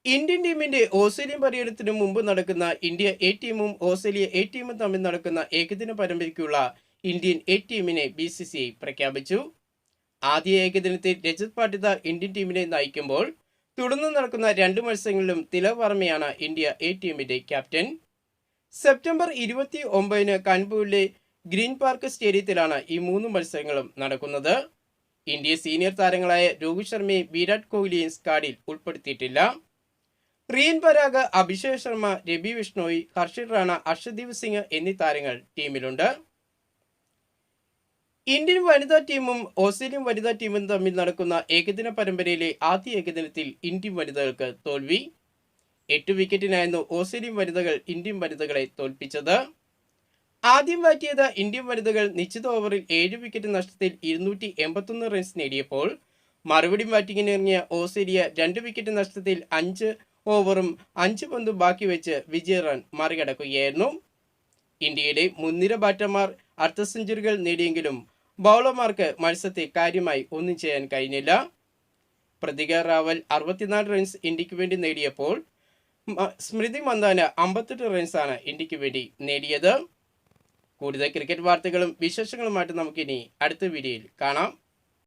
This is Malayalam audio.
ഇന്ത്യൻ ടീമിന്റെ ഓസ്ട്രേലിയൻ പര്യടനത്തിനു മുമ്പ് നടക്കുന്ന ഇന്ത്യ എ ടീമും ഓസ്ട്രേലിയ എ ടീമും തമ്മിൽ നടക്കുന്ന ഏകദിന പരമ്പരയ്ക്കുള്ള ഇന്ത്യൻ എ ടീമിനെ BCCI പ്രഖ്യാപിച്ചു. ആദ്യ ഏകദിനത്തിൽ രജത് പാട്ടിദാർ ഇന്ത്യൻ ടീമിനെ നയിക്കുമ്പോൾ തുടർന്ന് നടക്കുന്ന 2 മത്സരങ്ങളിലും തിലക് വർമ്മയാണ് ഇന്ത്യ എ ടീമിന്റെ ക്യാപ്റ്റൻ. സെപ്റ്റംബർ 29-ന് കാൺപൂരിലെ ഗ്രീൻ പാർക്ക് സ്റ്റേഡിയത്തിലാണ് ഈ 3 മത്സരങ്ങളും നടക്കുന്നത്. ഇന്ത്യ സീനിയർ താരങ്ങളായ രോഹിത് ശർമ്മയും വിരാട് കോഹ്ലിയും സ്ക്വാഡിൽ ഉൾപ്പെടുത്തിയിട്ടില്ല. റിയൻ പരാഗ്, അഭിഷേക് ശർമ്മ, രവി ബിഷ്ണോയി, ഹർഷിത് റാണ, അർഷദീപ് സിംഗ് എന്നീ താരങ്ങൾ ടീമിലുണ്ട്. ഇന്ത്യൻ വനിതാ ടീമും ഓസ്ട്രേലിയൻ വനിതാ ടീമും തമ്മിൽ നടക്കുന്ന ഏകദിന പരമ്പരയിലെ ആദ്യ ഏകദിനത്തിൽ ഇന്ത്യൻ വനിതകൾക്ക് തോൽവി. 8 വിക്കറ്റിനായിരുന്നു ഓസ്ട്രേലിയൻ വനിതകൾ ഇന്ത്യൻ വനിതകളെ തോൽപ്പിച്ചത്. ആദ്യം ബാറ്റിയത് ഇന്ത്യൻ വനിതകൾ നിശ്ചിത ഓവറിൽ 7 വിക്കറ്റ് നഷ്ടത്തിൽ 281 റൺസ് നേടിയപ്പോൾ മറുപടി ബാറ്റിംഗിനിറങ്ങിയ ഓസ്ട്രേലിയ 2 വിക്കറ്റ് നഷ്ടത്തിൽ 5 ഓവറും 5 പന്തും ബാക്കി വെച്ച് വിജയ റൺ മറികടക്കുകയായിരുന്നു. ഇന്ത്യയുടെ മുൻനിര ബാറ്റർമാർ അർദ്ധ സെഞ്ചുറികൾ നേടിയെങ്കിലും ബൗളർമാർക്ക് മത്സരത്തെ കാര്യമായി ഒന്നും ചെയ്യാൻ കഴിഞ്ഞില്ല. പ്രതിക റാവൽ 64 റൺസ് ഇന്ത്യക്ക് വേണ്ടി നേടിയപ്പോൾ സ്മൃതി മന്ദാന 58 റൺസാണ് ഇന്ത്യക്ക് വേണ്ടി നേടിയത്. കൂടുതൽ ക്രിക്കറ്റ് വാർത്തകളും വിശേഷങ്ങളുമായിട്ട് നമുക്കിനി അടുത്ത വീഡിയോയിൽ കാണാം.